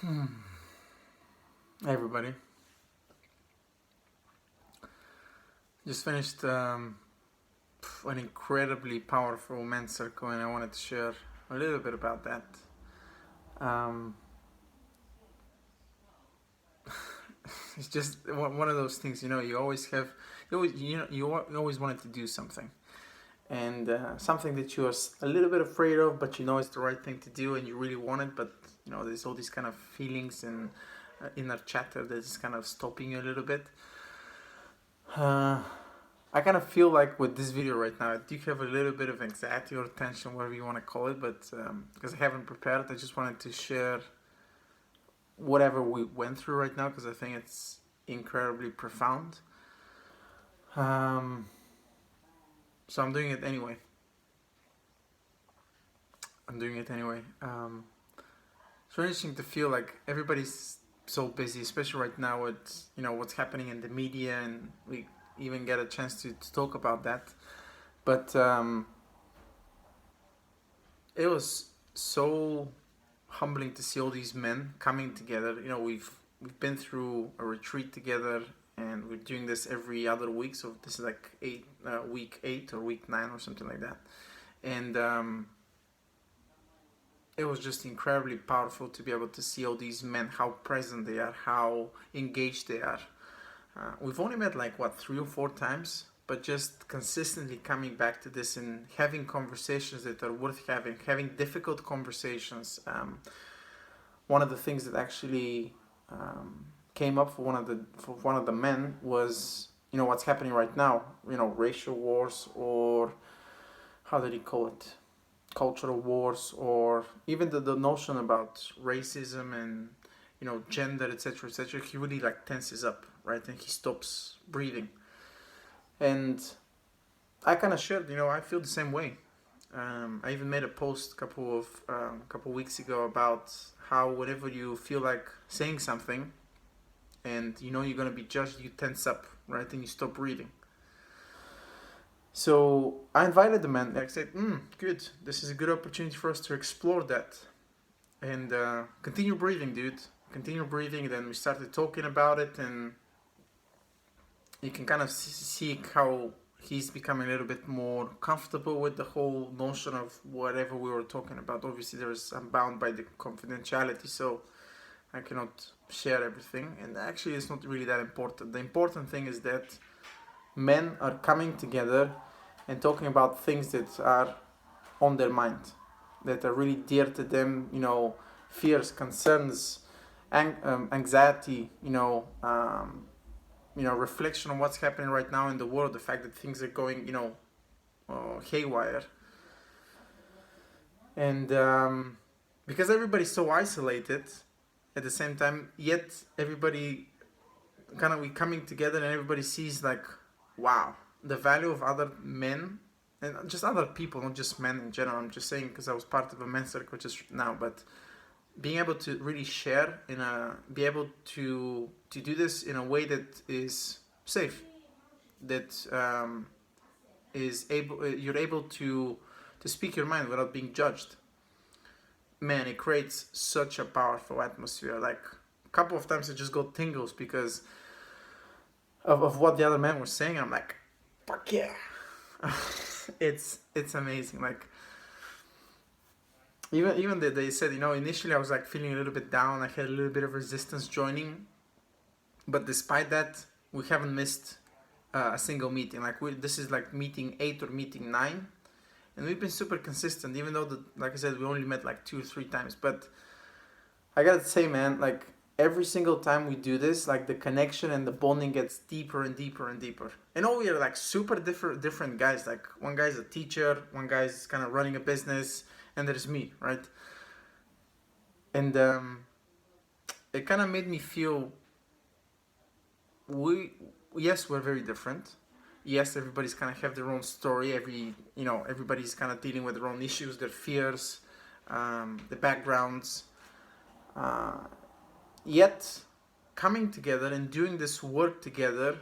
Hey everybody, just finished an incredibly powerful men's circle, and I wanted to share a little bit about that. Um, it's just one of those things, you always have, you always wanted to do something, and something that you are a little bit afraid of, but you know it's the right thing to do, and you really want it, but there's all these kind of feelings and inner chatter that's kind of stopping you a little bit. Uh, I kind of feel like with this video right now, I do have a little bit of anxiety or tension, whatever you want to call it, but because I haven't prepared, I just wanted to share whatever we went through right now because I think it's incredibly profound. Um, so I'm doing it anyway. It's very interesting to feel like everybody's so busy, especially right now with what's happening in the media, and we even get a chance to talk about that. But it was so humbling to see all these men coming together. We've been through a retreat together, and we're doing this every other week. So this is like week 8 or week 9 or something like that. And it was just incredibly powerful to be able to see all these men, how present they are, how engaged they are. We've only met like 3 or 4 times, but just consistently coming back to this and having conversations that are worth having difficult conversations. One of the things that actually came up for one of the men was what's happening right now. Racial wars, or how did he call it? Cultural wars, or even the notion about racism and gender, etc., etc. He really like tenses up, right, and he stops breathing. And I kind of shared, I feel the same way. I even made a post couple weeks ago about how whenever you feel like saying something and you're gonna be judged, you tense up, right, and you stop breathing. So I invited the man. I said, "Good. This is a good opportunity for us to explore that and continue breathing, dude. Continue breathing." And then we started talking about it, and you can kind of see how he's becoming a little bit more comfortable with the whole notion of whatever we were talking about. Obviously, I'm bound by the confidentiality, so I cannot share everything. And actually, it's not really that important. The important thing is that men are coming together and talking about things that are on their mind, that are really dear to them. Fears, concerns, anxiety. Reflection on what's happening right now in the world, the fact that things are going, haywire. And because everybody's so isolated at the same time, yet everybody kind of we coming together and everybody sees like, wow, the value of other men and just other people, not just men in general. I'm just saying because I was part of a men's circle just now, but being able to really share be able to do this in a way that is safe, that you're able to speak your mind without being judged. Man, it creates such a powerful atmosphere. Like a couple of times I just got tingles because of what the other man was saying. I'm like, fuck yeah. It's amazing. Like even they said, initially I was like feeling a little bit down. I had a little bit of resistance joining, but despite that, we haven't missed a single meeting. Like this is like meeting 8 or meeting 9, and we've been super consistent. Even though, like I said, we only met like 2 or 3 times. But I gotta say, man, like every single time we do this, like the connection and the bonding gets deeper and deeper and deeper. And all we are like super different guys. Like one guy's a teacher, one guy's kind of running a business, and there's me, right? And it kind of made me feel we're very different. Yes, everybody's kind of have their own story. Everybody's kind of dealing with their own issues, their fears, the backgrounds. Yet, coming together and doing this work together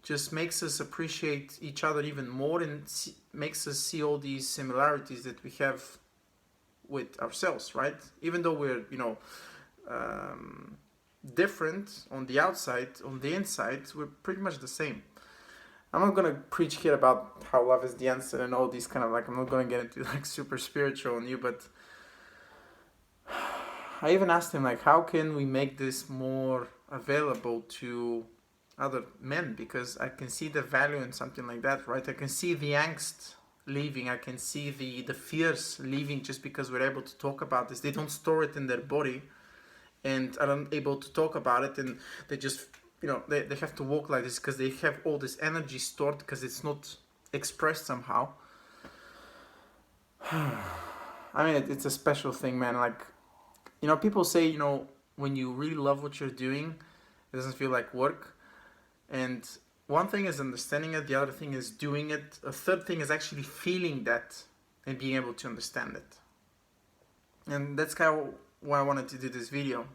just makes us appreciate each other even more, and makes us see all these similarities that we have with ourselves, right? Even though we're, different on the outside, on the inside, we're pretty much the same. I'm not gonna preach here about how love is the answer and all these kind of like, I'm not gonna get into like super spiritual on you, but I even asked him like, how can we make this more available to other men? Because I can see the value in something like that, right? I can see the angst leaving. I can see the fears leaving just because we're able to talk about this. They don't store it in their body and are unable to talk about it, and they just, they have to walk like this because they have all this energy stored because it's not expressed somehow. I mean, it's a special thing, man. Like, people say, when you really love what you're doing, it doesn't feel like work. And one thing is understanding it, the other thing is doing it, a third thing is actually feeling that and being able to understand it. And that's kind of why I wanted to do this video.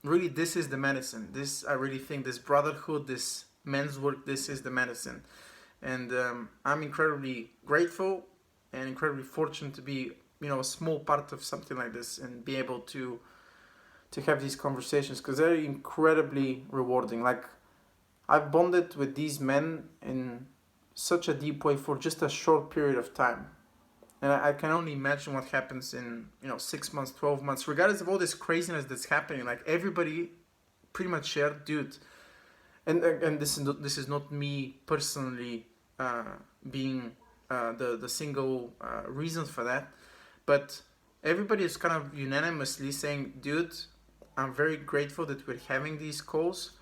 Really, this is the medicine. I really think this brotherhood, this men's work, this is the medicine. And I'm incredibly grateful and incredibly fortunate to be, a small part of something like this and be able to have these conversations, because they're incredibly rewarding. Like, I've bonded with these men in such a deep way for just a short period of time. And I can only imagine what happens in 6 months, 12 months, regardless of all this craziness that's happening. Like, everybody pretty much shared, dude. And this is not me personally being the single reason for that, but everybody is kind of unanimously saying, dude, I'm very grateful that we're having these calls,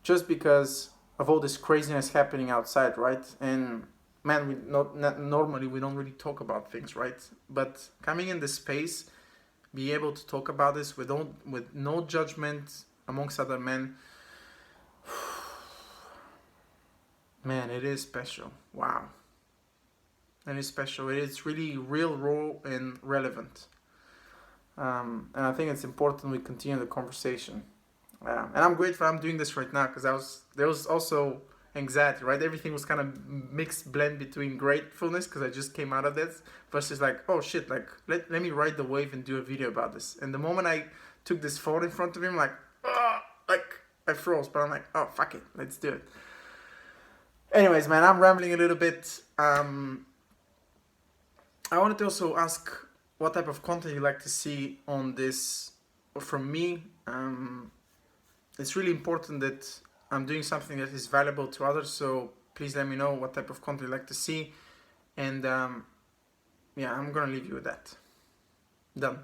just because of all this craziness happening outside, right? And man, normally we don't really talk about things, right? But coming in this space, be able to talk about this with no judgment amongst other men, man, it is special. Wow. It is special. It is really real, raw, and relevant. And I think it's important we continue the conversation. And I'm grateful I'm doing this right now, because there was also anxiety, right? Everything was kind of mixed blend between gratefulness because I just came out of this versus like, oh shit, like let me ride the wave and do a video about this. And the moment I took this phone in front of him, like I froze, but I'm like, oh fuck it, let's do it. Anyways, man, I'm rambling a little bit. I wanted to also ask what type of content you like to see on this from me. It's really important that I'm doing something that is valuable to others, so please let me know what type of content you like to see. And yeah, I'm gonna leave you with that. Done.